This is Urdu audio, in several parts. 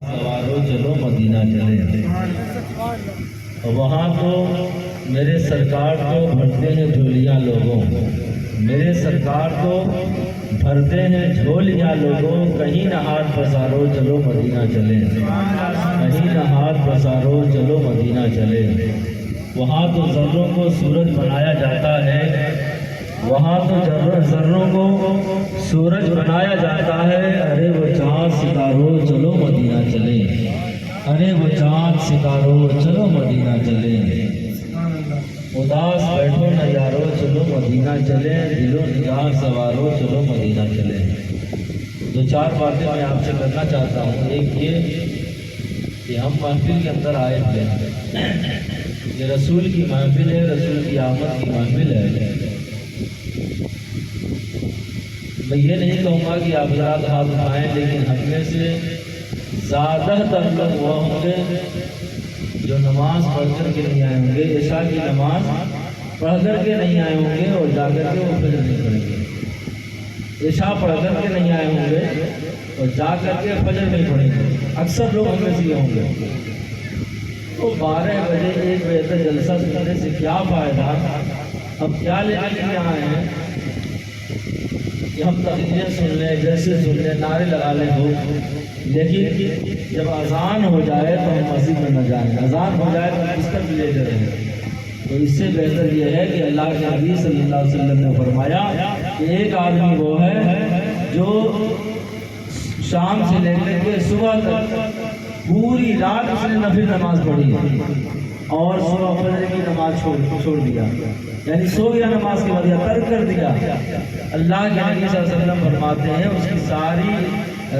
سوارو چلو مدینہ چلے، اور وہاں تو میرے سرکار کو بھرتے ہیں جھولیاں لوگوں، میرے سرکار کو بھرتے ہیں جھولیاں لوگوں، کہیں نہ ہاتھ پسارو چلو مدینہ چلے، کہیں نہ ہاتھ پسارو چلو مدینہ چلے۔ وہاں تو ذروں کو سورج بنایا جاتا ہے، وہاں تو ذروں کو سورج بنایا جاتا ہے، ارے وہ چاند ستاروں چلو مدینہ چلے، ارے وہ چاند ستاروں چلو مدینہ چلے۔ اداس بیٹھو نہ یارو چلو مدینہ چلے، دل و نگاہ سوارو چلو مدینہ چلے۔ دو چار باتیں میں آپ سے کرنا چاہتا ہوں۔ ایک یہ کہ ہم محفل کے اندر آئے تھے، یہ رسول کی محفل ہے، رسول کی آمد کی محفل ہے۔ میں یہ نہیں کہوں گا کہ آپ حضرات ہاتھ اٹھائیں، لیکن ہم میں سے زیادہ تر لوگ وہ ہوں گے جو نماز پڑھ کر کے نہیں آئے ہوں گے، عشاء کی نماز پڑھ کر کے نہیں آئے ہوں گے اور جا کر کے وہ فجر نہیں پڑھیں گے۔ عشاء پڑھ کر کے نہیں آئے ہوں گے اور جا کر کے فجر نہیں پڑھیں گے۔ اکثر لوگ ہم میں سے یہ ہوں گے۔ تو 12 بجے 1 بجے تک جلسہ سننے سے کیا فائدہ؟ اب کیا لینے کے لیے آئے ہیں کہ ہم تقریریں سن لیں، جیسے سن لیں، نعرے لگا لیں ہو، لیکن جب اذان ہو جائے تو ہم مسجد میں نہ جائیں، اذان ہو جائے تو بستر بھی لے کر رہیں۔ تو اس سے بہتر یہ ہے کہ اللہ کے نبی صلی اللہ علیہ وسلم نے فرمایا کہ ایک آدمی وہ ہے جو شام سے لے کر کے صبح تک پوری رات اس نے نفل نماز پڑھی اور صبح فجر کی نماز چھوڑ دیا، یعنی سو گیا نماز کے بعد یا ترک کر دیا۔ اللہ کے نبی صلی اللہ علیہ وسلم فرماتے ہیں اس کی ساری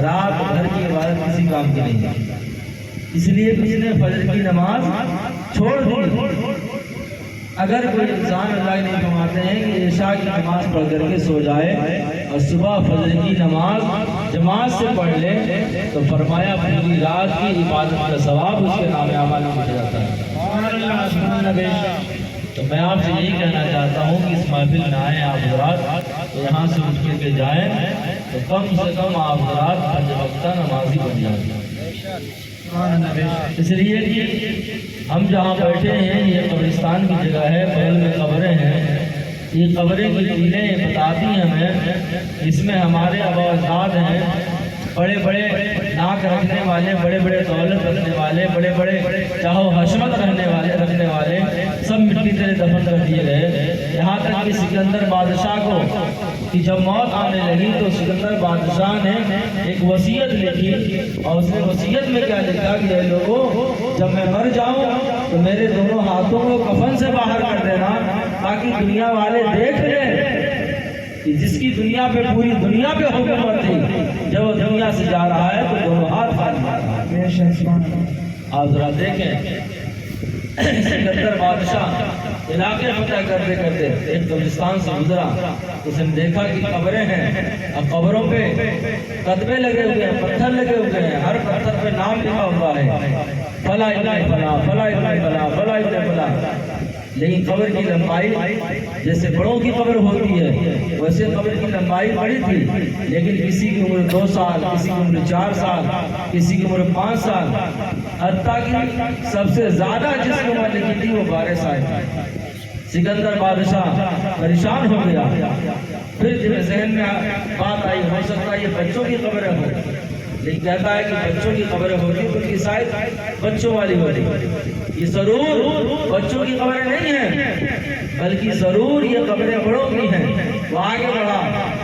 رات بھر کی عبادت کسی کام کی نہیں ہے، اس لیے کسی نے فجر کی نماز چھوڑ دی۔ اگر کوئی انسان اللہ کے نبی فرماتے ہیں کہ عشاء کی نماز پڑھ کر کے سو جائے اور صبح فجر کی نماز جماعت سے پڑھ لے تو فرمایا پوری رات کی عبادت کا ثواب اس کے نام اعمال میں مل جاتا ہے۔ تو میں آپ سے یہی کہنا چاہتا ہوں کہ اس محفل میں آئیں آپ حضرات، تو یہاں سے اٹھ کر کے جائیں تو کم سے کم آپ حضرات 5 وقتہ نمازی بن جائیں۔ اس لیے کہ ہم جہاں بیٹھے ہیں یہ قبرستان کی جگہ ہے، بغل میں قبریں ہیں، یہ قبریں کی ٹیلیں بتاتی ہیں ہمیں، اس میں ہمارے آبا اجداد ہیں، بڑے بڑے ناک رکھنے والے، بڑے بڑے دولت رکھنے والے، بڑے بڑے چاہو حشمت رکھنے والے سب مٹی تلے دفن کر دیے گئے۔ یہاں تک کہ سکندر بادشاہ کو کہ جب موت آنے لگی تو سکندر بادشاہ نے ایک وصیت لکھی، اور اس نے وصیت میں کیا لکھا کہ اے لوگوں جب میں مر جاؤں تو میرے دونوں ہاتھوں کو کفن سے باہر کر دینا تاکہ دنیا والے دیکھ لیں کہ جس کی دنیا پہ پوری دنیا پہ حکومت تھی، جب وہ دنیا سے جا رہا ہے تو دونوں ہاتھ خالی۔ آپ ذرا دیکھیں سکندر بادشاہ علاقے فتح کرتے کرتے ایک قبرستان سے گزرا، اس نے دیکھا کہ قبریں ہیں، اب قبروں پہ قدمے لگے ہوئے ہیں، پتھر لگے ہوئے ہیں، ہر پتھر پہ نام لکھا ہوا ہے، فلاں ابن فلاں، فلاں ابن فلاں، فلاں ابن فلاں۔ لیکن قبر کی لمبائی جیسے بڑوں کی قبر ہوتی ہے ویسے قبر کی لمبائی بڑی تھی، لیکن کسی کی عمر 2 سال، کسی کی عمر 4 سال، کسی کی عمر 5 سال، حتیٰ کہ سب سے زیادہ جس کی عمر لکھی تھی وہ 12 سال تھی۔ سکندر بادشاہ پریشان ہو گیا، پھر جب ذہن میں بات آئی ہو سکتا ہے یہ بچوں کی قبریں ہو، لیکن کہتا ہے کہ بچوں کی قبریں ہوتی تو ان کی شاید بچوں والی ہوتی، یہ ضرور بچوں کی قبریں نہیں ہیں بلکہ ضرور یہ قبریں بڑوں کی ہیں۔ وہ آگے بڑھا،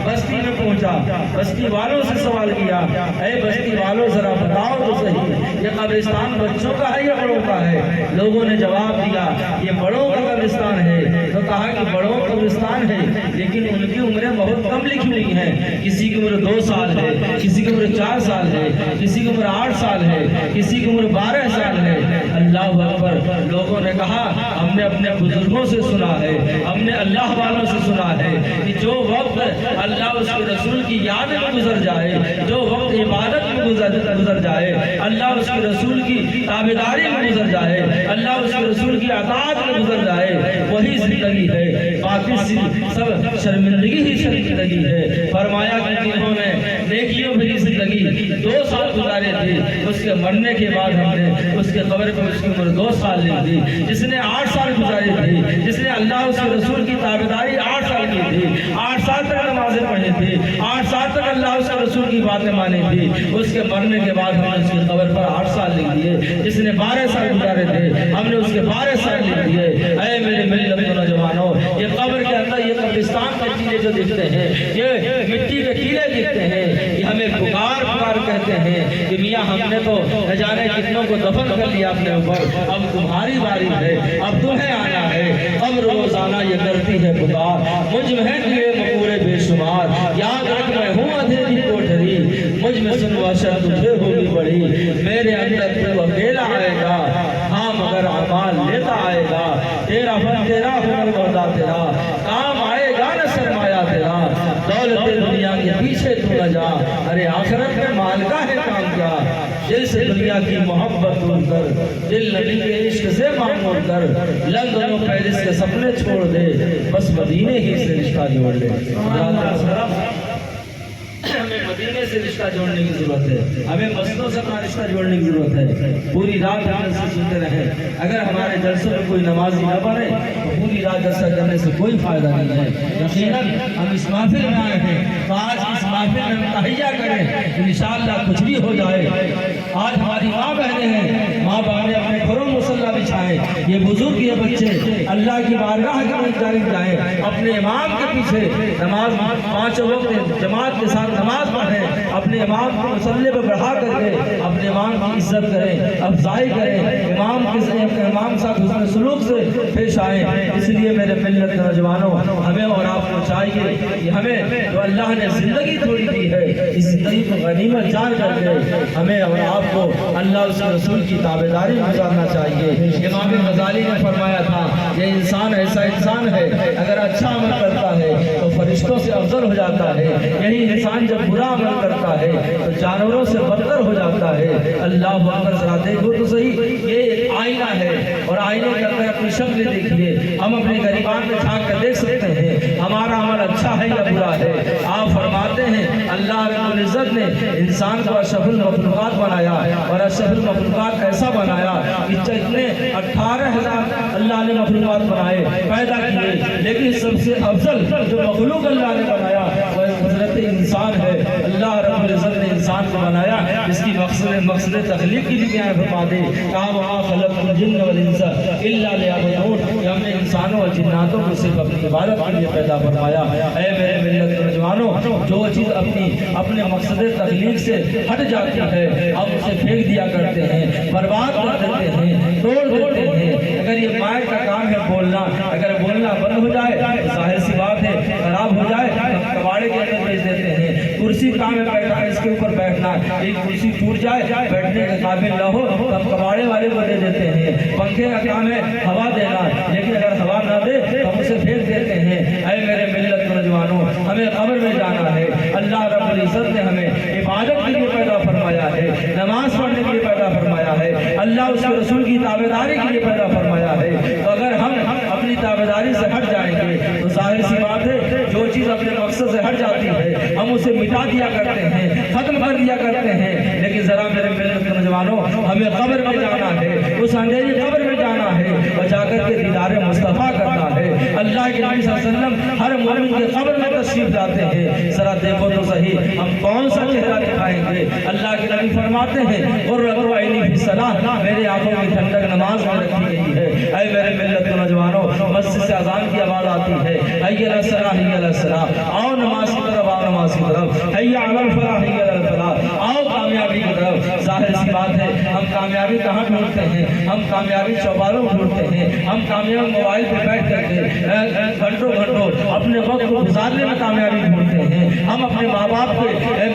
بستی میں پہنچا، بستی والوں سے سوال کیا، اے بستی والوں ذرا بتاؤ تو صحیح یہ قبرستان بچوں کا ہے یا بڑوں کا ہے؟ لوگوں نے جواب دیا یہ بڑوں کا قبرستان ہے۔ تو کہا کہ بڑوں کا قبرستان ہے لیکن ان کی عمریں بہت کم لکھی ہوئی ہیں، کسی کی عمر 2 سال ہے، کسی کی عمر 4 سال ہے، کسی کی عمر 8 سال ہے، کسی کی عمر 12 سال ہے۔ اللہ اکبر! لوگوں نے کہا ہم نے اپنے بزرگوں سے سنا ہے، ہم نے اللہ والوں سے سنا ہے کہ جو وقت اللہ اس کے رسول کی یاد میں گزر جائے، جو وقت عبادت میں گزر جائے، اللہ اس کے رسول کی تابعداری میں گزر جائے، اللہ اس کے رسول کی اطاعت میں گزر جائے، وہی زندگی ہے، باقی سب شرمندگی ہی شرمندگی ہے۔ فرمایا کہ جنہوں نے نیکیوں بھری زندگی 2 سال گزارے تھے، اس کے مرنے کے بعد ہم نے اس کے قبر پہ اس کی عمر 2 سال لی تھی۔ جس نے 8 سال گزارے تھے، جس نے اللہ اس کے رسول کی تابعداری 8 سال کی تھی، 8 سال تک نمازیں پڑھی تھی، 8 سال تک اللہ اس کے رسول کی باتیں مانی تھی، اس کے مرنے کے بعد ہم نے اس کی قبر پر 8 سال لکھ دیے۔ جس نے 12 سال گزارے تھے، ہم نے اس کے 12 سال لکھ دیے۔ اے میرے ملت کے نوجوانوں، یہ قبر کے اندر یہ قبرستان کے ٹیلے جو دکھتے ہیں، یہ مٹی کے ٹیلے دکھتے ہیں، یہ ہمیں پکار کہتے ہیں کہ میاں ہم نے تو نہ جانے کتنوں کو دفن کر لیا اپنے اوپر، اب تمہاری باری ہے، اب تمہیں آنا ہے۔ قبر روزانہ یہ کرتی ہے پکار، مجھ میں دیے مقورے بے شمار، یاد رکھ میں ہوں اندھیری کوٹھری، مجھ میں سن وحشت تجھے ہوگی بڑی، میرے اندر تو اکیلا آئے گا، ہاں مگر اعمال لیتا آئے گا، تیرا فن تیرا ہنر بہتا تیرا، کام آئے گا نہ سرمایہ تیرا، دولت دنیا کے پیچھے تو نہ جا، ارے آخرت میں مال کا ہے کام کیا، دل سے دنیا کی محبت دور کر، دل نبی کے عشق سے معمور کر، لندن و پیرس کے سپنے چھوڑ دے، بس مدینے ہی سے رشتہ جوڑ لے۔ ہمیں مدینے سے رشتہ جوڑنے کی ضرورت ہے، ہمیں مسجدوں سے اپنا رشتہ جوڑنے کی ضرورت ہے۔ پوری رات ہم سے سنتے رہیں، اگر ہمارے جلسوں میں کوئی نمازی نہ بنے تو پوری رات جلسہ کرنے سے کوئی فائدہ نہیں ہے۔ یقیناً ہم اس محفل میں آئے ہیں تو آج اس محفل میں ہم تہیہ کریں، انشاءاللہ کچھ بھی ہو جائے۔ آج ہماری ماں بہنیں ہیں، ماں بہنیں اپنے گھروں میں مصلی بچھائیں، یہ بزرگ یہ بچے اللہ کی بارگاہ کی جانب جائیں، اپنے امام کے پیچھے نماز 5 وقت جماعت کے ساتھ نماز پڑھیں، اپنے امام کو مصلی پہ بڑھا کر کے اپنے امام کی عزت کریں، افضائی کریں، امام کے ساتھ حسن سلوک سے پیش آئیں۔ اس لیے میرے ملت کے نوجوانوں، ہمیں اور آپ کو چاہیے کہ ہمیں جو اللہ نے زندگی تھوڑی دی ہے، اس زندگی کو غنیمت جان کر کے ہمیں اور آپ کو اللہ اس کے رسول کی تابعداری گزارنا چاہیے۔ امام غزالی نے فرمایا تھا، یہ انسان ایسا انسان ہے اگر اچھا عمل کرتا ہے تو فرشتوں سے افضل ہو جاتا ہے، یہی انسان جب برا عمل کرتا ہے تو جانوروں سے بدتر ہو جاتا ہے۔ اللہ اکبر، ذرا دیکھو تو صحیح، یہ ایک آئینہ ہے اور آئینے کے اندر اپنی شکل دیکھیے، ہم اپنے گریبان میں جھانک کر دیکھ سکتے ہیں ہمارا عمل اچھا ہے یا برا ہے۔ آپ فرماتے ہیں اللہ رب العزت نے انسان کو اشرف المخلوقات بنایا، اور اشرف المخلوقات ایسا بنایا کہ اتنے 18,000 اللہ نے مخلوقات بنائے پیدا کیے، لیکن سب سے افضل جو مخلوق اللہ نے بنایا وہ حضرت انسان ہے۔ اللہ رب العزت نے انسان کو بنایا، اس کی مقصد تخلیق کی بھی بیان فرما دے، کہا وَمَا خَلَقْتُ الْجِنَّ وَالْإِنسَ إِلَّا لِيَعْبُدُونِ، کہ ہم نے انسانوں اور جناتوں کو صرف اپنی عبادت کے لیے پیدا فرمایا۔ اے میرے ملت کے نوجوانوں، جو چیز اپنے مقصد تخلیق سے ہٹ جاتی ہے ہم اسے پھینک دیا کرتے ہیں، برباد کر دیتے ہیں، توڑ دیتے ہیں۔ اگر یہ مائک کا کام ہے بولنا، اگر بولنا بند ہو جائے ظاہر سی بات ہے خراب ہو جائے ہم کباڑے کے اندر بھیج دیتے ہیں۔ کرسی کام ہے بیٹھنا، اس کے اوپر بیٹھنا، ایک کرسی ٹوٹ جائے بیٹھنے کے قابل نہ ہو تو ہم کباڑے والے کو دے دیتے ہیں۔ پنکھے کا کام ہے ہوا دینا، لیکن اگر ہوا نہ دے تو ہم اسے پھینک دیتے ہیں۔ اے میرے ملت کے نوجوانوں، ہمیں قبر میں جانا ہے۔ اللہ رب العزت نے ہمیں عبادت کے لیے پیدا فرمایا ہے، نماز پڑھنے کے لیے پیدا فرمایا ہے، اللہ اس کے رسول کی تابعداری کے لیے پیدا فرمایا ہے۔ تو اگر ہم اپنی تابعداری سے ہٹ جائیں گے تو ظاہر سی بات ہے جو چیز اپنے مقصد سے ہٹ جاتی ہے ہم اسے مٹا دیا کرتے ہیں، ختم کر دیا کرتے ہیں۔ لیکن ذرا میرے ملت کے نوجوانوں، ہمیں قبر میں جانا ہے، اس اندھیری قبر میں جانا ہے اور جا کر کے دیدار مصطفیٰ کرنا ہے۔ اللہ کے نبی صلی اللہ علیہ وسلم ہر مومن کے قبر میں تشریف لاتے ہیں، ذرا دیکھو تو صحیح ہم کون سا چہرہ دکھائیں گے۔ اللہ کے نبی فرماتے ہیں قرۃ عینی فی الصلاۃ، میری آنکھوں کی ٹھنڈک نماز میں رکھی گئی ہے۔ اے میرے ملت کے نوجوانوں، مسجد سے اذان کی آواز آتی ہے، حی علی الصلاۃ حی علی الصلاۃ، آؤ نماز کی طرف، آؤ نماز کی طرف، حی علی الفلاح حی علی الفلاح، آؤ کامیابی کی طرف۔ ظاہر سی بات ہے ہم کامیابی کہاں ڈھونڈتے ہیں؟ ہم کامیابی چوباروں میں ڈھونڈتے ہیں، ہم کامیابی موبائل پہ بیٹھ کر کے گھنٹوں اپنے وقت کو گزارنے میں کامیابی ڈھونڈتے ہیں، ہم اپنے ماں باپ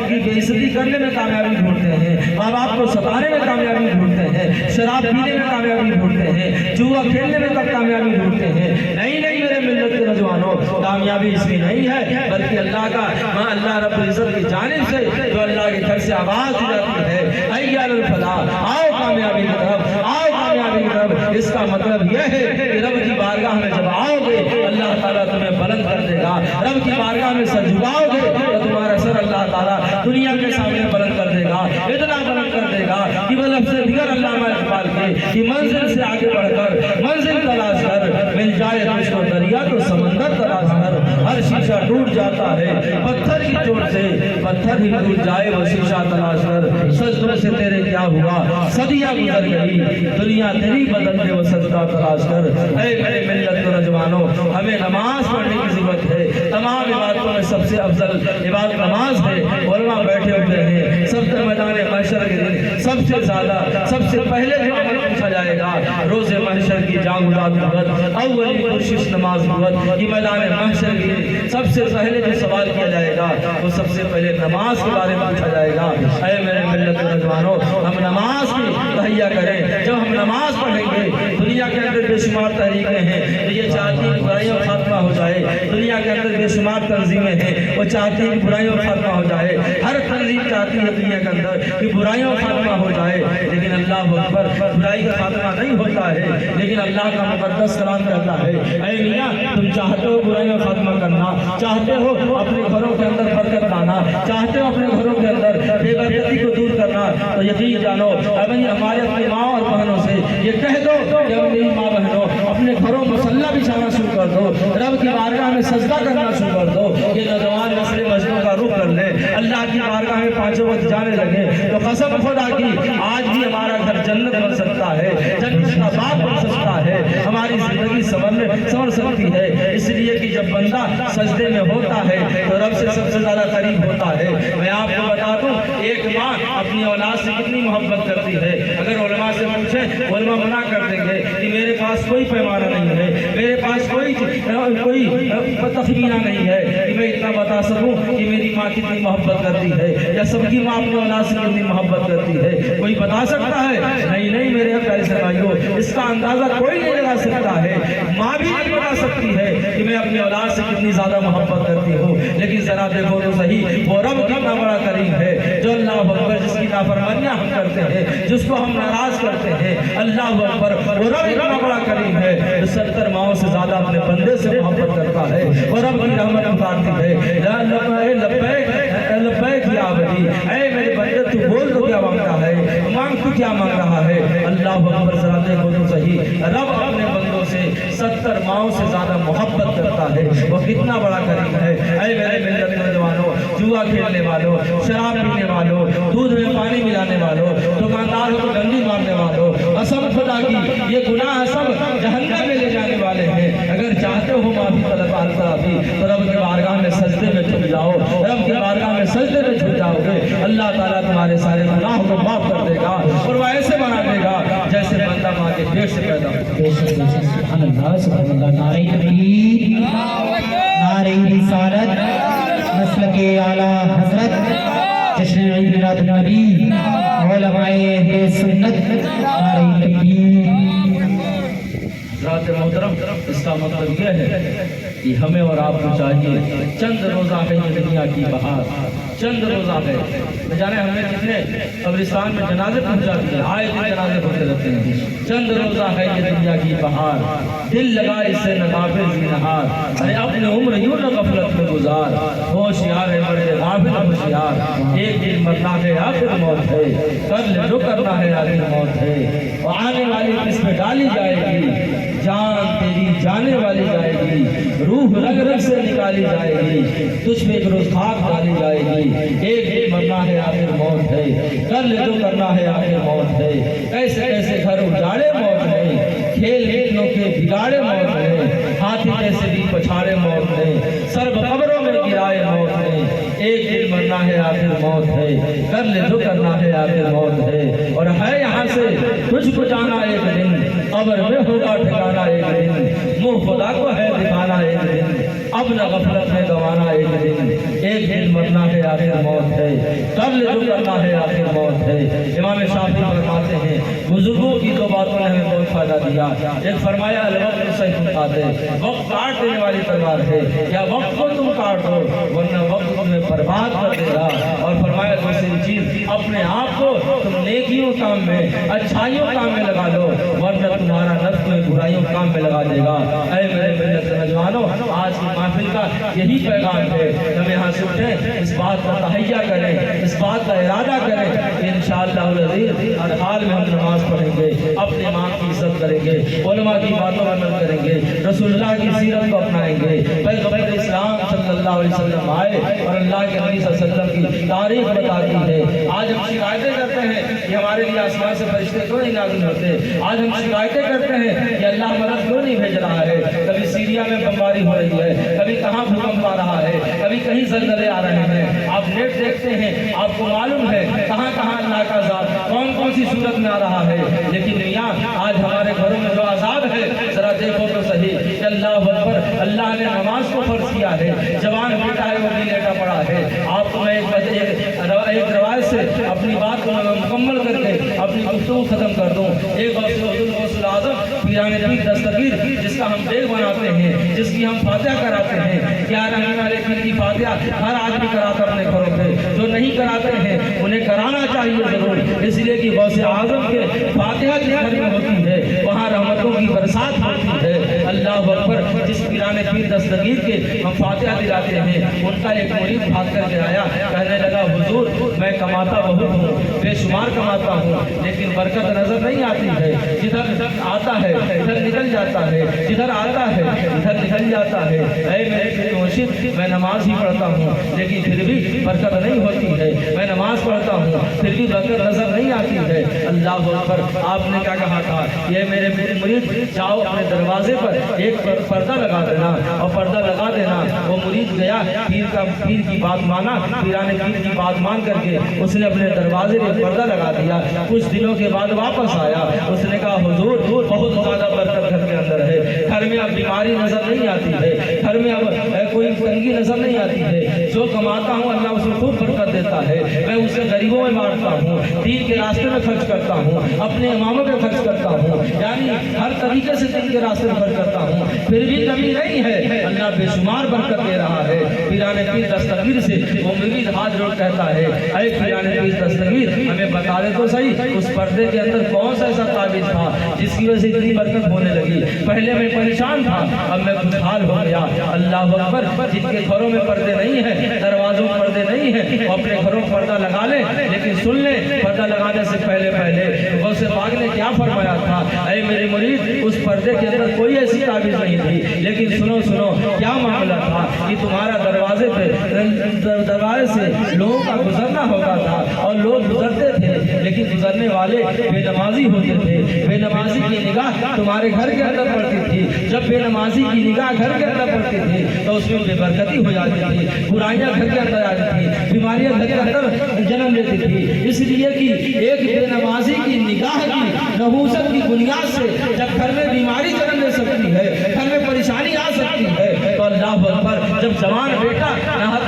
کی بے عزتی کرنے میں کامیابی ڈھونڈتے ہیں، ماں باپ کو ستانے میں کامیابی ڈھونڈتے ہیں، شراب پینے میں کامیابی ڈھونڈتے ہیں، جوا کھیلنے میں تک کامیابی ڈھونڈتے ہیں۔ نہیں نہیں میرے ملت کے نوجوانوں، کامیابی اس میں نہیں ہے بلکہ اللہ کا اللہ رب العزت کی جانب سے جو اللہ کے گھر سے آواز دی جاتی ہے، حی علی الفلاح، آؤ کامیابی کی طرف، آؤ کامیابی کی طرف۔ اس کا مطلب یہ ہے کہ رب کی بارگاہ میں جب آؤ گے اللہ تعالیٰ تمہیں بلند کر دے گا، رب کی بارگاہ میں سر جھکاؤ گے تو تمہارا سر اللہ تعالیٰ دنیا کے سامنے بلند کر دے گا۔ اتنا کہ منزل سے آگے بڑھ کر منزل تلاش کر، مل جائے تجھ کو دریا تو سمندر تلاش کر، ہر شیشہ ٹوٹ جاتا ہے پتھر کی چوٹ سے، پتھر ہی ٹوٹ جائے وہ شیشہ تلاش کر، سجدوں سے تیرے کیا ہوا صدیاں گزر گئی، دنیا تیری بدل دے وہ سجدہ تلاش کر۔ اے میرے ملت نوجوانوں، ہمیں نماز پڑھنے کی ضرورت ہے، تمام عبادتوں میں سب سے افضل عبادت نماز ہے۔ علماء بیٹھے ہوئے ہیں، سب سے میدان محشر کے دن سب سے زیادہ سب سے پہلے جو عمل پوچھا جائے گا روز محشر کی جان گزار بھگت اولی کوشش نماز بھگت، یہ میدان محشر کی سب سے پہلے جو سوال کیا جائے گا وہ سب سے پہلے نماز کے بارے میں پوچھا جائے گا۔ اے میرے ملت کے نوجوانوں، ہم نماز کی تہیا کریں۔ جب ہم نماز پڑھیں گے، دنیا کے اندر بے شمار تحریکیں ہیں یہ چاہتی ہیں برائیوں خاتمہ ہو جائے، دنیا کے اندر بے شمار تنظیمیں ہیں وہ چاہتی ہیں برائیوں خاتمہ ہو جائے، ہر تنظیم چاہتی ہے دنیا کے اندر کہ برائیوں خاتمہ ہو جائے، لیکن اللہ اکبر، برائی کا خاتمہ نہیں ہوتا ہے، لیکن اللہ کا مقدس کلام کہتا ہے اے میاں تم چاہتے ہو برائیوں خاتمہ کرنا، چاہتے ہو اپنے گھروں کے اندر برکت لانا، چاہتے ہو اپنے گھروں کے اندر بے برکتی کو دور کرنا، تو یقین جانو ہمارے اپنی ماں اور بہنوں سے یہ کہہ دو کہ میری ماں بہنوں اپنے گھروں مصلی بچھانا شروع کر دو، رب کی بارگاہ میں سجدہ کرنا شروع کر دو۔ یہ نوجوان نسل مجنوں کا رخ کر لے، اللہ کی بارگاہ میں پانچوں وقت جانے لگے تو قسم خدا کی آج بھی ہمارا گھر جنت بن سکتا ہے، جنت کا باغ بن سکتا ہے، ہماری زندگی سنور سکتی ہے، اس لیے کہ جب بندہ سجدے میں ہوتا ہے تو رب سے سب سے زیادہ قریب ہوتا ہے۔ میں آپ کو بتا دوں ایک ماں اپنی اولاد سے کتنی محبت کرتی ہے، اگر علماء سے پوچھیں علماء منع کر دیں گے کہ میرے پاس کوئی پیمانہ نہیں ہے، میرے پاس کوئی تخمینہ نہیں ہے کہ میں اتنا بتا سکوں کہ میری ماں کتنی محبت کرتی ہے یا سب کی ماں اپنی اولاد سے کتنی محبت کرتی ہے، کوئی بتا سکتا ہے؟ نہیں میرے پیارے سے بھائیوں، اس کا اندازہ کوئی نہیں لگا سکتا ہے، ماں بھی نہیں بتا سکتی ہے کہ میں اپنی اولاد سے کتنی زیادہ محبت کرتی ہوں، لیکن ذرا دیکھو تو صحیح وہ رب کتنا بڑا کریم ہے جو اللہ اکبر جس کی نافرمانیاں ہم کرتے ہیں، جس کو ہم ناراض کرتے ہیں، اللہ اکبر وہ رب اتنا بڑا کریم ہے جو 70 ماؤں سے زیادہ اپنے بندے سے محبت کرتا ہے، وہ رب کی رحمت اتارتی ہے۔ لبیک یا عبدی، اے میرے بندے تو بول تو کیا مانگتا ہے، مانگ تو کیا مانگ رہا ہے، اللہ اکبر ذرا دیکھو تو صحیح رب اپنے بندوں سے 70 ماؤں سے زیادہ محبت کرتا ہے، وہ کتنا بڑا کریم ہے۔ اے میرے ملت نوجوانوں، جوا کھیلنے والوں، شراب پینے والوں، دودھ میں پانی ملانے والوں، دکانداروں کو ڈنڈی مارنے والوں، قسم خدا کی یہ گناہ سب جہنم میں لے جانے والے ہیں۔ اگر چاہتے ہو معافی طلب تو رب کی بارگاہ میں سجدے میں جھک جاؤ، رب کی بارگاہ میں سجدے میں جھک جاؤ گے، اللہ تعالیٰ تمہارے سارے گناہوں کو معاف کر دے گا اور وہ ایسے بنا دے گا جیسے بندہ ماں کے پیٹ سے پیدا ہو۔ سبحان اللہ سبحان اللہ، نعرہ تکبیر، نعرہ رسالت، مسلک اعلیٰ حضرت، جشن عید میلاد النبی، علماء اہل سنت، نعرہ تکبیر۔ حضرات محترم، اس کا مطلب یہ ہے کہ ہمیں اور آپ کو چاہیے چند روزہ ہے یہ دنیا کی بہار، چند روزہ ہے، جانے ہمیں کتنے قبرستان میں جنازے پہنچا دیے، آئے دن جنازے ہوتے رہتے ہیں، چند روزہ ہے یہ دنیا کی بہار، دل لگا اس سے نغافل زینہار، ارے اپنے عمر یوں نہ غفلت میں گزار، ہوشیار ہے مرد غافل ہوشیار، ایک دن مرنا ہے آخر موت ہے، کر لے جو کرنا ہے آخر موت ہے، اور آنے والی کس پہ ڈالی جائے گی، جان تیری جانے والی جائے گی، روح رگ رگ سے نکالی جائے گی، تجھ پہ ایک روز خاک ڈالی جائے گی، ایک دن مرنا ہے آخر موت ہے، کر لے جو کرنا ہے آخر موت ہے، کیسے کیسے گھر اجاڑے موت ہے، کھیل کھیلوں کے بگاڑے موت ہے، ہاتھی کیسے بھی پچھاڑے موت ہے، سرب قبروں میں گرائے موت ہے، ایک دن مرنا ہے آخر موت ہے، کر لے جو کرنا ہے آخر موت ہے، اور ہے یہاں سے تجھ کو جانا ایک دن، قبر میں ہوگا ٹھکانا ایک دن، منہ خدا کو ہے دکھانا ایک دن، اب نہ غفلت میں گوانا ایک دن، ایک دن مرنا ہے آخر موت ہے، کر لے جو کرنا ہے آخر موت ہے۔ امام شافعی فرماتے ہیں بزرگوں کی دو باتوں نے ہمیں بہت فائدہ دیا، ایک فرمایا الوقت سیف القاتل، وقت کاٹ دینے والی تلوار ہے، یا وقت کو تم کاٹ دو ورنہ وقت تمہیں برباد کر دے گا، اور فرمایا دوسری چیز اپنے آپ کو تم نیکیوں کام میں اچھائیوں کام میں لگا لو ورنہ تمہارا نفس میں برائیوں کام میں لگا دے گا۔ اے میرے ملت نوجوانوں، آج کی محفل کا یہی پیغام ہے، ہم یہاں سے اٹھیں، اس بات کا تہیہ کریں، اس بات کا ارادہ کریں کہ انشاءاللہ العزیز ہر حال میں ہم نماز پڑھیں گے، اپنے امام کی عزت کریں گے، علماء کی باتوں پر عمل کریں گے، رسول اللہ کی سیرت کو اپنائیں گے، پیغمبر اسلام صلی اللہ علیہ وسلم آئے اور اللہ کے نبی صلی اللہ علیہ وسلم کی تاریخ بتاتی ہے۔ آج ہم شکایتیں کرتے ہیں کہ ہمارے لیے آسمان سے فرشتے کیوں نہیں نازل ہوتے، آج ہم شکایتیں کرتے ہیں کہ اللہ مدد کیوں نہیں بھیج رہا ہے، کبھی سیریا میں بمباری ہو رہی ہے، کبھی کہاں بھوکمپ آ رہا ہے، کبھی کہیں زلزلے آ رہے ہیں، آپ نیٹ دیکھتے ہیں آپ کو معلوم ہے کہاں کہاں اللہ کا عذاب کون کون سی صورت میں آ رہا ہے۔ لیکن میاں آج ہمارے گھروں میں جو عذاب ہے ذرا دیکھو تو صحیح کہ اللہ اکبر، اللہ نے نماز کو فرض کیا ہے، جوان بیٹا ہے وہ بھی لیٹا پڑا ہے۔ آپ کو میں ایک روایت سے اپنی بات کو مکمل کر کے اپنی گفتگو ختم کر دوں۔ ایک غوث اعظم پیران پیر دستگیر جس کا ہم دیکھ بناتے ہیں، جس کی ہم فاتحہ کراتے ہیں، 11 مہینے والے پیر کی فاتحہ ہر آدمی کراتا اپنے گھروں پہ، جو نہیں کراتے ہیں انہیں کرانا چاہیے ضرور، اس لیے کہ غوث اعظم کے فاتحہ کے گھر میں ہوتی ہے وہاں رحمتوں کی برسات ہوتی ہے۔ اللہ اکبر، جس پیران پیر دستگیر کے ہم فاتحہ دلاتے ہیں ان کا ایک مرید بھاگ کر کے آیا، کہنے لگا حضور میں کماتا بہت ہوں، بے شمار کماتا ہوں، لیکن برکت نظر نہیں آتی ہے، جدھر آتا ہے ادھر نکل جاتا ہے، جدھر آتا ہے ادھر نکل جاتا ہے۔ اے میرے پیر مرشد، میں نماز ہی پڑھتا ہوں لیکن پھر بھی برکت نہیں ہوتی ہے، میں نماز پڑھتا ہوں پھر بھی برکت نظر نہیں آتی ہے۔ اللہ اکبر، آپ نے کیا کہا تھا، یہ میرے مرید جاؤ اپنے دروازے پر ایک پردہ لگا دینا، اور پردہ لگا دینا۔ وہ مرید گیا، پیر کی بات مانا، پیران پیر کی بات مان کر کے اس نے اپنے دروازے پر پردہ لگا دیا۔ کچھ دنوں کے بعد واپس آیا، اس نے کہا حضور بہت زیادہ برکت گھر کے اندر ہے، گھر میں اب بیماری نظر نہیں آتی ہے، گھر میں اب کوئی تنگی نظر نہیں آتی ہے، جو کماتا ہوں اللہ اسے خوب برکت دیتا ہے، میں اسے غریبوں میں بانٹتا ہوں، دین کے راستے میں خرچ کرتا ہوں، اپنے اماموں پہ خرچ کرتا ہوں، یعنی ہر طریقے سے دین کے راستے میں خرچ کرتا ہوں، پھر بھی کمی نہیں ہے، اللہ بے شمار برکت دے رہا ہے۔ پیران پیر دستگیر سے وہ مرید ہاتھ جوڑ کہتا ہے، اے پیران پیر دستگیر ہمیں بتا دے تو صحیح اس پردے کے اندر کون سا ایسا تعویذ تھا جس کی وجہ سے اتنی برکت ہونے لگی، پہلے میں پریشان تھا اب میں خوشحال ہو گیا۔ اللہ اکبر، جن کے گھروں میں پردے نہیں ہیں، دروازوں میں پردے نہیں ہیں، وہ اپنے گھروں میں پردہ لگا لیں، لیکن سن لیں پردہ لگانے سے پہلے غوث پاک نے کیا فرمایا تھا، اے میرے مرید اس پردے کے اندر کوئی ایسی تعویذ نہیں تھی، لیکن سنو کیا معاملہ تھا کہ تمہارا دروازے سے لوگوں کا گزرنا ہوتا تھا اور لوگ گزرتے تھے لیکن گزرنے والے بے نمازی ہوتے تھے، بے نمازی کی نگاہ تمہارے گھر کے اندر پڑتی تھی، جب بے نمازی کی نگاہ گھر کے اندر پڑتی تھی تو اس میں بے برکتی ہو جاتی تھی، برائیاں گھر کے اندر آتی تھی، بیماریاں گھر کے اندر جنم لیتی تھی، اس لیے کہ ایک بے نمازی کی نگاہ کی نحوست کی بنیاد سے جب گھر میں بیماری جنم لے سکتی ہے، گھر میں پریشانی آ سکتی ہے، تو اللہ اکبر جب جوان بیٹا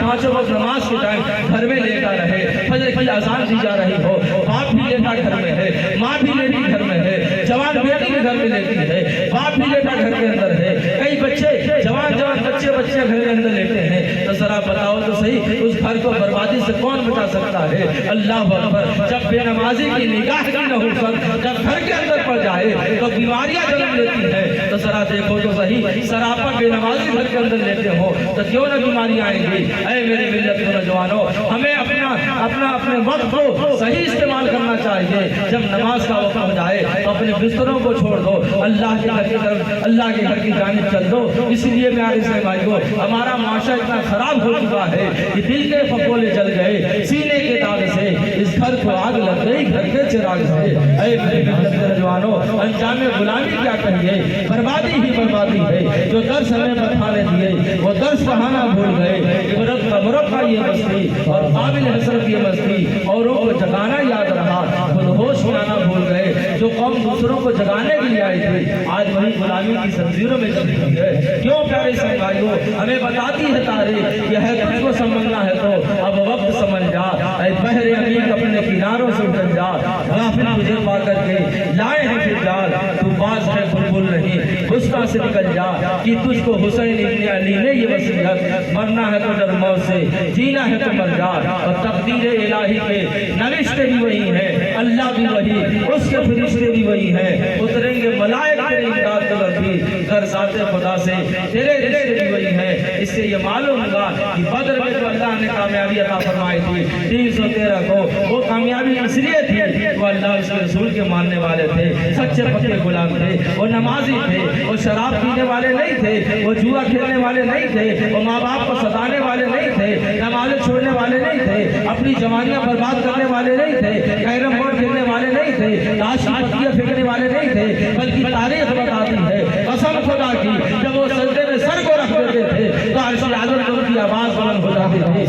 پانچوں وقت نماز کے ٹائم گھر میں لیٹا رہے، فجر کی اذان دی جا رہی ہو، باپ بھی لیٹا گھر میں ہے، ماں بھی لیٹی گھر میں ہے، جوان بیٹی بھی گھر میں لیٹی ہے، باپ بھی لیٹا گھر کے اندر ہے، کئی بچے جوان بچے گھر کے اندر لیٹے ہیں، تو ذرا بتاؤ تو صحیح اس گھر کو بربادی سے کون بچا سکتا ہے؟ اللہ اکبر، جب بے نمازی کی نگاہ کی نحوست جب گھر کے اندر پڑ جائے تو بیماریاں جنم لیتی ہیں، تو ذرا دیکھو تو صحیح سراپا بے نمازی گھر کے اندر لیتے ہو تو کیوں نہ بیماریاں آئیں گی۔ اے میری ملت کے نوجوانوں، ہمیں اپنے وقت کو صحیح استعمال کرنا چاہیے، جب نماز کا وقت ہو جائے تو اپنے بستروں کو چھوڑ دو، اللہ کے گھر کی طرف اللہ کے گھر کی جانب چل دو۔ اس لیے میرے اسلام بھائیو، ہمارا معاشرہ اتنا خراب ہو چکا ہے کہ دل کے پھپھولے جل گئے، سینے کے داغ سے اس گھر کو آگ لگ گئی، گھر کے چراغ سے۔ اے میرے ملت کے نوجوانوں، انجام غلامی کیا کہیے، بربادی ہی بربادی ہے، جو درس ہمیں بتانے دیے وہ درس کہانا بھول گئے، عبرت قبروں کا یہ مستی اور قابل حسرت یہ مستی، اوروں کو جگانا یاد رہا، خود ہوش میں آنا بھول گئے، جو قوم دوسروں کو جگانے کے لیے آئی تھی آج وہی غلامی کی زنجیروں میں چلی گئی ہے۔ کیوں پیارے اسلام بھائیو، ہمیں بتاتی ہے تاریخ، یہ ہے تجھ کو سمجھنا ہے تو اب وقت سمجھ جا، اے بحر عمیق اپنے کناروں سے اتر جا، غافل تجھے پا کر کے لائے ہیں پھر جال، تو باز ہے بلبل نہیں غصہ سے نکل جا، کہ تجھ کو حسین ابن علی نے یہ وصیت، مرنا ہے تو ڈر موت سے، جینا ہے تو مر جا، اور تقدیر الہی کے نوشتے بھی وہی ہیں، اللہ بھی وہی، اس کے فرشتے بھی وہی ہیں، اتریں گے ملائک تیری امداد طلب بھی، در ذات خدا سے تیرے رشتے بھی وہی ہیں۔ اس سے یہ معلوم ہوا کہ بدر میں جو اللہ نے کامیابی عطا فرمائی تھی 313 کو، وہ کامیابی اس لیے تھی وہ اللہ اس کے رسول کے ماننے والے تھے، سچے پکے غلام تھے، وہ نمازی تھے، وہ شراب پینے والے نہیں تھے، وہ جوا کھیلنے والے نہیں تھے، وہ ماں باپ کو ستانے والے نہیں تھے، نمازیں چھوڑنے والے نہیں تھے، اپنی جوانیاں برباد کرنے والے نہیں تھے، کیرم بورڈ کھیلنے والے نہیں تھے، لاش کی پتیاں پھینکنے والے نہیں تھے، بلکہ تاریخ بتاتی ہے قسم خدا کی جب وہ سجدے میں سر کو رکھ دیتے تھے تو عرش اعظم میں ان کی آواز بلند ہو جاتی تھی،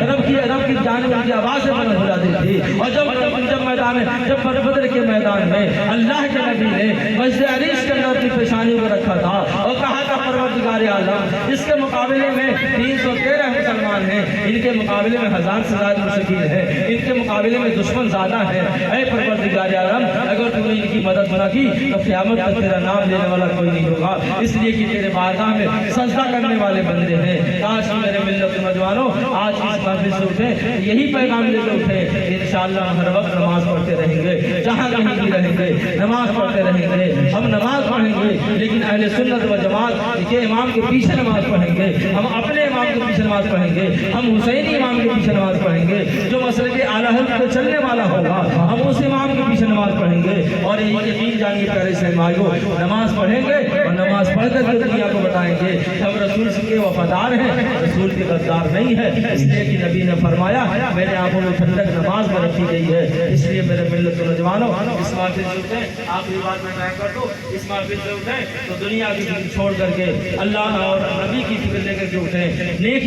رب کی جانب ان کی آوازیں بلند ہو جاتی تھی۔ اور جب بدر کے میدان میں اللہ کے نبی نے مسجد عریش کے اندر اپنی پیشانی کو رکھا تھا اور کہا تھا پروردگار عالم اس کے مقابلے میں 313 مسلمان ہیں، ان کے مقابلے میں 1000 سے زیادہ مشرکین ہیں، ان کے مقابلے میں دشمن زیادہ ہیں، اے پروردگار عالم اگر تم نے ان کی مدد نہ کی تو قیامت تک تیرا نام لینے والا کوئی نہیں ہوگا، اس لیے کہ تیرے بارگاہ میں سجدہ کرنے والے بندے ہیں۔ کاش میرے ملت نوجوانوں آج اس محفل سے اٹھیں، یہی پیغام لے کے اٹھیں، انشاءاللہ ہم ہر وقت نماز پڑھتے رہیں گے، جہاں کہیں بھی رہیں گے نماز پڑھتے رہیں گے، ہم نماز پڑھیں گے لیکن اہل سنت و جماعت کے امام کے پیچھے نماز پڑھیں گے، ہم اپنے امام کے پیچھے نماز پڑھیں گے، ہم حسینی امام کے پیچھے نماز پڑھیں گے، جو مسلک اعلیٰ حضرت پہ چلنے والا ہوگا ہم اس امام کے پیچھے نماز پڑھیں گے۔ اور یہ یقین جانیے پیارے اسلامی بھائیو، نماز پڑھیں گے اور نماز پڑھ کر کے دنیا کو بتائیں گے ہم رسول کے وفادار ہیں، رسول کے غدار نہیں ہے، اس لیے کہ نبی نے فرمایا میرے آنکھوں میں ٹھنڈک نماز میں رکھی گئی ہے۔ اس لیے میرے ملت کے نوجوانوں اس محفل سے اٹھیں، آخری بات میں بیان کر دوں، اس محفل سے اٹھیں تو دنیا کی فکر چھوڑ کر کے اللہ اور نبی کی فکر لے کر کے اٹھیں، نیک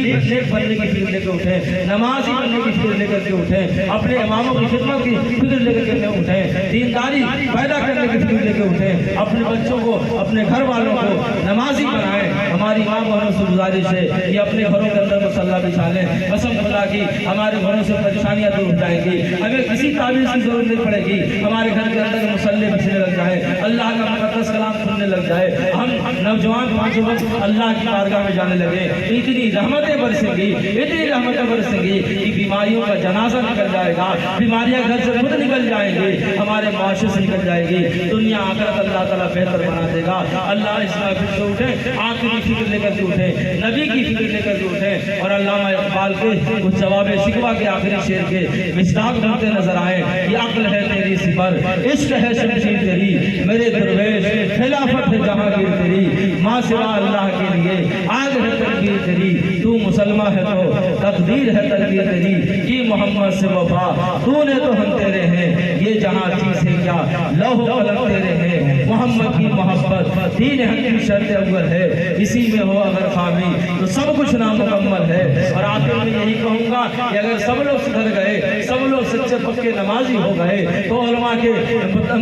بننے کی فکر لے کے اٹھیں، نمازی بننے کی فکر لے کر کے اٹھیں، اپنے اماموں کی خدمت کی فکر لے کر کے اٹھیں، دینداری پیدا کرنے کی فکر لے کے اٹھیں، اپنے بچوں کو اپنے گھر والوں کو نمازی بنائیں۔ ہماری ماں بہنوں سے گزارش ہے یہ اپنے گھروں کے اندر مصلی بچھا لیں، قسم خدا کی ہمارے گھروں سے پریشانیاں دور ہو جائیں گی، ہمیں کسی تعویذ کی ضرورت نہیں پڑے گی، ہمارے گھر کے اندر مصلی بچھنے لگ جائے، اللہ کا مقدس کلام سننے لگ جائے، ہم نوجوان پانچوں وقت اللہ کی بارگاہ میں جانے لگے، اتنی رحمتیں برسیں گی، اتنی رحمتیں برسیں گی کہ بیماریوں کا جنازہ نکل جائے گا، بیماریاں گھر سے خود نکل جائیں گی، ہمارے معاشرے سے نکل جائے گی، دنیا آخرت اللہ تعالیٰ بہتر بنا دے گا۔ اللہ اس محفل سے اٹھیں، آخری فکر لے کر کے اٹھیں، نبی کی فکر لے کر کے اٹھیں، اور علامہ اقبال کے اس جواب شکوہ کے آخری شعر کے مصداق بنتے نظر آئیں کہ عقل ہے تیری سپر، عشق ہے شمشیر تیری، میرے درویش خلافت ہے جہانگیر تیری، ماں سوا اللہ کے لیے آگ ہے تقدیر تیری، تو مسلمہ ہے تو تقدیر ہے تقدیر تیری، کی محمد سے وفا تو نے تو ہم تیرے ہیں، یہ جہاں چیز ہے کیا لوح و قلم تیرے ہیں، محمد کی محبت دین حق کی شرط اول ہے، اسی میں ہو اگر خامی تو سب کچھ نامکمل ہے۔ اور آخر میں یہی کہوں گا کہ اگر سب لوگ سدھر گئے، سب لوگ سچے پکے نمازی ہو گئے تو علماء کے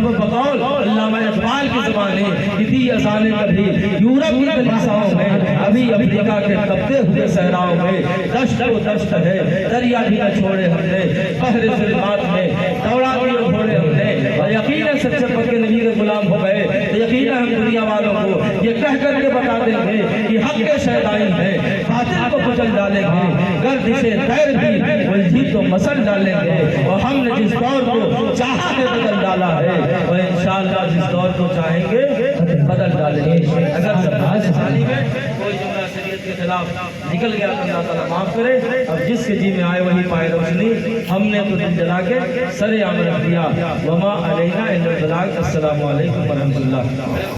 بقول علامہ اقبال کی زبانیں کتنی اذانیں کبھی یورپ کی کلیساؤں میں، ابھی افریقہ کے تپتے ہوئے صحراؤں میں، دشت و دشت ہے دریا بھی نہ چھوڑے ہم نے، قہر ظلمات میں دوڑا دیے گھوڑے ہم نے، اور یقیناً سچے پکے نبی کے غلام ہو گئے تو یقیناً ہم دنیا والوں کو یہ کہہ کر کے بتا دیں گے کہ حق کے شیدائیں ہیں، باطل کو کچل ڈالیں گے، گردشِ دیر بھی الجھی تو مسل ڈالیں گے، اور ہم نے جس دور کو چاہا ہے بدل ڈالا ہے، اور انشاءاللہ جس دور کو چاہیں گے بدل ڈالیں گے۔ اگر سب حالی میں کوئی جملہ شریعت کے خلاف نکل گیا تو اللہ تعالیٰ معاف کرے، اب جس کے جی میں آئے وہی پائے روشنی، ہم نے تو دل جلا کے سر عام رکھ دیا، وما علینا الا البلاغ۔ السلام علیکم ورحمۃ اللہ۔